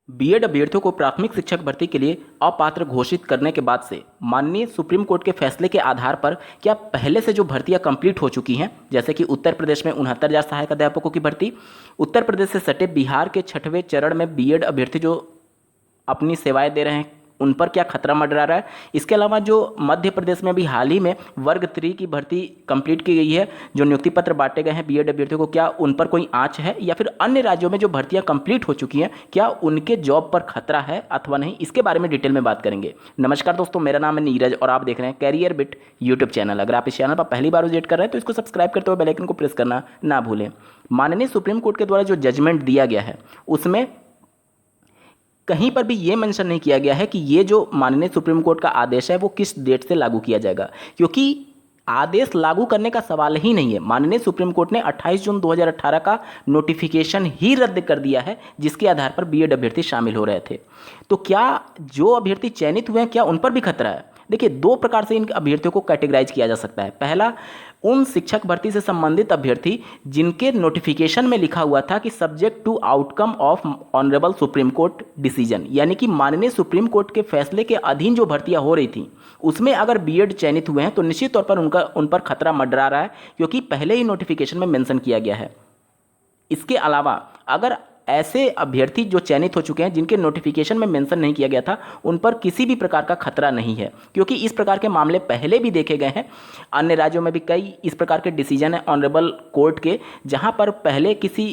BEd अभ्यर्थियों को प्राथमिक शिक्षक भर्ती के लिए अपात्र घोषित करने के बाद से माननीय सुप्रीम कोर्ट के फैसले के आधार पर क्या पहले से जो भर्तियां कंप्लीट हो चुकी हैं, जैसे कि उत्तर प्रदेश में 69,000 सहायक अध्यापकों की भर्ती, उत्तर प्रदेश से सटे बिहार के 6वें चरण में बीएड अभ्यर्थी जो अपनी सेवाएं दे रहे हैं उन पर क्या खतरा मंडरा रहा है। इसके अलावा जो मध्य प्रदेश में भी हाल ही में वर्ग 3 की भर्ती कंप्लीट की गई है, जो नियुक्ति पत्र बांटे गए हैं बीएड अभ्यर्थियों को, क्या उन पर कोई आंच है, या फिर अन्य राज्यों में जो भर्तियां कंप्लीट हो चुकी हैं क्या उनके जॉब पर खतरा है अथवा नहीं, इसके बारे में डिटेल में बात करेंगे। नमस्कार दोस्तों, मेरा नाम है नीरज और आप देख रहे हैं कैरियर बिट यूट्यूब चैनल। अगर आप इस चैनल पर पहली बार विजिट कर रहे हैं तो इसको सब्सक्राइब करते हुए बेल आइकन को प्रेस करना ना भूलें। माननीय सुप्रीम कोर्ट के द्वारा जो जजमेंट दिया गया है उसमें कहीं पर भी ये मेंशन नहीं किया गया है कि ये जो माननीय सुप्रीम कोर्ट का आदेश है वो किस डेट से लागू किया जाएगा, क्योंकि आदेश लागू करने का सवाल ही नहीं है। माननीय सुप्रीम कोर्ट ने 28 जून 2018 का नोटिफिकेशन ही रद्द कर दिया है जिसके आधार पर बीएड अभ्यर्थी शामिल हो रहे थे। तो क्या जो अभ्यर्थी चयनित हुए हैं क्या उन पर भी खतरा है? देखिए, दो प्रकार से इन अभ्यर्थियों को कैटेगराइज किया जा सकता है। पहला, उन शिक्षक भर्ती से संबंधित अभ्यर्थी जिनके नोटिफिकेशन में लिखा हुआ था कि subject to outcome of honourable Supreme Court decision, यानी कि माननीय सुप्रीम कोर्ट के फैसले के अधीन जो भर्तियां हो रही थी उसमें अगर बीएड चयनित हुए हैं तो निश्चित तौर पर उन पर खतरा मंडरा रहा है, क्योंकि पहले ही नोटिफिकेशन में मेंशन किया गया है। इसके अलावा अगर ऐसे अभ्यर्थी जो चयनित हो चुके हैं जिनके नोटिफिकेशन में मेंशन नहीं किया गया था उन पर किसी भी प्रकार का खतरा नहीं है, क्योंकि इस प्रकार के मामले पहले भी देखे गए हैं। अन्य राज्यों में भी कई इस प्रकार के डिसीजन है ऑनरेबल कोर्ट के, जहां पर पहले किसी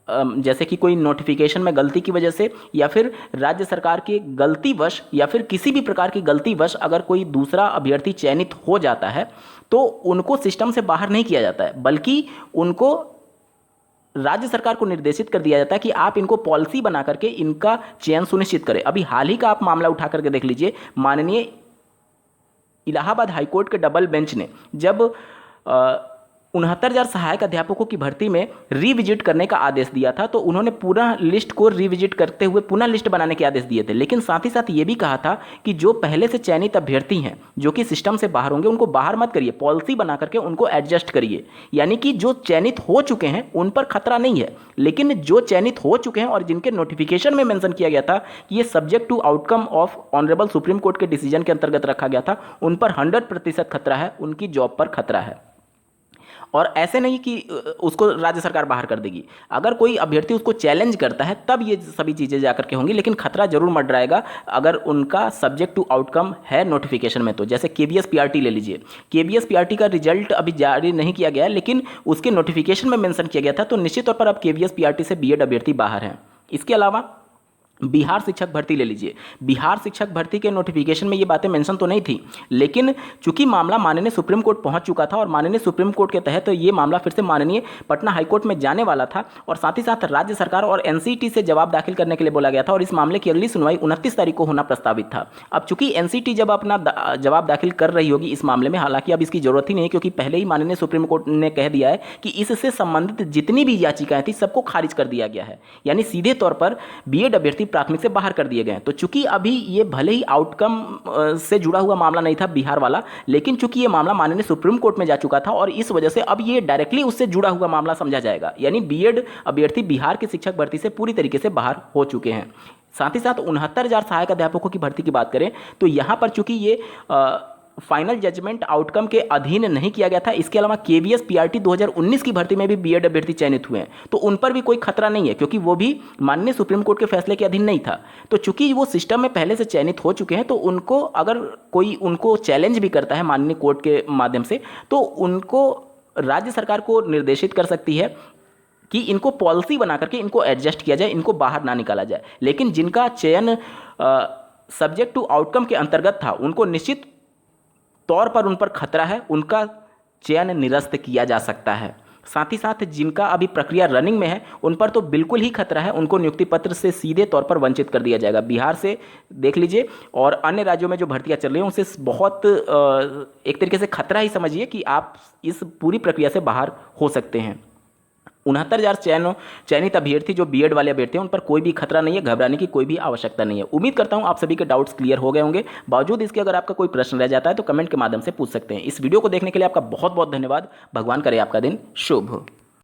जैसे कि कोई नोटिफिकेशन में गलती की वजह से या फिर राज्य सरकार की गलतीवश या फिर किसी भी प्रकार की गलतीवश अगर कोई दूसरा अभ्यर्थी चयनित हो जाता है तो उनको सिस्टम से बाहर नहीं किया जाता है, बल्कि उनको राज्य सरकार को निर्देशित कर दिया जाता है कि आप इनको पॉलिसी बना करके इनका चयन सुनिश्चित करें। अभी हाल ही का आप मामला उठा करके देख लीजिए, माननीय इलाहाबाद हाईकोर्ट के डबल बेंच ने जब 69,000 सहायक अध्यापकों की भर्ती में रिविजिट करने का आदेश दिया था तो उन्होंने पूरा लिस्ट को रिविजिट करते हुए पुनः लिस्ट बनाने के आदेश दिए थे, लेकिन साथ ही साथ ये भी कहा था कि जो पहले से चयनित अभ्यर्थी हैं जो कि सिस्टम से बाहर होंगे उनको बाहर मत करिए, पॉलिसी बना करके उनको एडजस्ट करिए। यानी कि जो चयनित हो चुके हैं उन पर खतरा नहीं है, लेकिन जो चयनित हो चुके हैं और जिनके नोटिफिकेशन में मेंशन किया गया था कि ये subject to outcome of honourable Supreme Court के डिसीजन के अंतर्गत रखा गया था, उन पर 100% खतरा है, उनकी जॉब पर खतरा है। और ऐसे नहीं कि उसको राज्य सरकार बाहर कर देगी, अगर कोई अभ्यर्थी उसको चैलेंज करता है तब ये सभी चीज़ें जाकर के होंगी, लेकिन खतरा जरूर मंडराएगा अगर उनका सब्जेक्ट टू आउटकम है नोटिफिकेशन में। तो जैसे केबीएस पीआरटी ले लीजिए, केबीएस पीआरटी का रिजल्ट अभी जारी नहीं किया गया, लेकिन उसके नोटिफिकेशन में मेंशन किया गया था, तो निश्चित तौर पर अब केबीएस पीआरटी से बीएड अभ्यर्थी बाहर हैं। इसके अलावा बिहार शिक्षक भर्ती ले लीजिए, बिहार शिक्षक भर्ती के नोटिफिकेशन में ये बातें मेंशन तो नहीं थी, लेकिन चूंकि मामला माननीय सुप्रीम कोर्ट पहुंच चुका था और माननीय सुप्रीम कोर्ट के तहत तो ये मामला फिर से माननीय पटना हाईकोर्ट में जाने वाला था और साथ ही साथ राज्य सरकार और एनसीटी से जवाब दाखिल करने के लिए बोला गया था और इस मामले की अगली सुनवाई 29 तारीख को होना प्रस्तावित था। अब चूंकि एनसीटी जब अपना जवाब दाखिल कर रही होगी इस मामले में, हालांकि अब इसकी जरूरत ही नहीं है क्योंकि पहले ही माननीय सुप्रीम कोर्ट ने कह दिया है कि इससे संबंधित जितनी भी याचिकाएं थी सबको खारिज कर दिया गया है, यानी सीधे तौर पर बीएड अभ्यर्थी प्राथमिक से बाहर दिए गए। तो चूंकि अभी ये भले ही आउटकम से जुड़ा हुआ मामला नहीं था बिहार वाला, लेकिन चूंकि ये मामला माननीय सुप्रीम कोर्ट में जा चुका था और इस वजह से अब ये डायरेक्टली उससे जुड़ा हुआ मामला समझा जाएगा, यानी बीएड अभ्यर्थी बिहार के शिक्षक भर्ती से पूरी तरीके से बाहर हो चुके हैं। साथ ही साथ 69,000 सहायक अध्यापकों की भर्ती की बात करें तो यहां पर चूंकि ये फाइनल जजमेंट आउटकम के अधीन नहीं किया गया था, इसके अलावा केवीएस पीआरटी 2019 की भर्ती में भी बीएड अभ्यर्थी चयनित हुए हैं तो उन पर भी कोई खतरा नहीं है, क्योंकि वो भी माननीय सुप्रीम कोर्ट के फैसले के अधीन नहीं था। तो चूंकि वो सिस्टम में पहले से चयनित हो चुके हैं तो उनको अगर कोई उनको चैलेंज भी करता है माननीय कोर्ट के माध्यम से तो उनको राज्य सरकार को निर्देशित कर सकती है कि इनको पॉलिसी बना करके इनको एडजस्ट किया जाए, इनको बाहर ना निकाला जाए। लेकिन जिनका चयन सब्जेक्ट टू आउटकम के अंतर्गत था उनको निश्चित तौर पर उन पर खतरा है, उनका चयन निरस्त किया जा सकता है। साथ ही साथ जिनका अभी प्रक्रिया रनिंग में है उन पर तो बिल्कुल ही खतरा है, उनको नियुक्ति पत्र से सीधे तौर पर वंचित कर दिया जाएगा। बिहार से देख लीजिए और अन्य राज्यों में जो भर्तियां चल रही हैं उनसे बहुत एक तरीके से खतरा ही समझिए कि आप इस पूरी प्रक्रिया से बाहर हो सकते हैं। 69,000 चयनित अभ्यर्थी जो बीएड वाले अभ्यर्थी हैं उन पर कोई भी खतरा नहीं है, घबराने की कोई भी आवश्यकता नहीं है। उम्मीद करता हूं आप सभी के डाउट्स क्लियर हो गए होंगे। बावजूद इसके अगर आपका कोई प्रश्न रह जाता है तो कमेंट के माध्यम से पूछ सकते हैं। इस वीडियो को देखने के लिए आपका बहुत बहुत धन्यवाद। भगवान करे आपका दिन शुभ हो।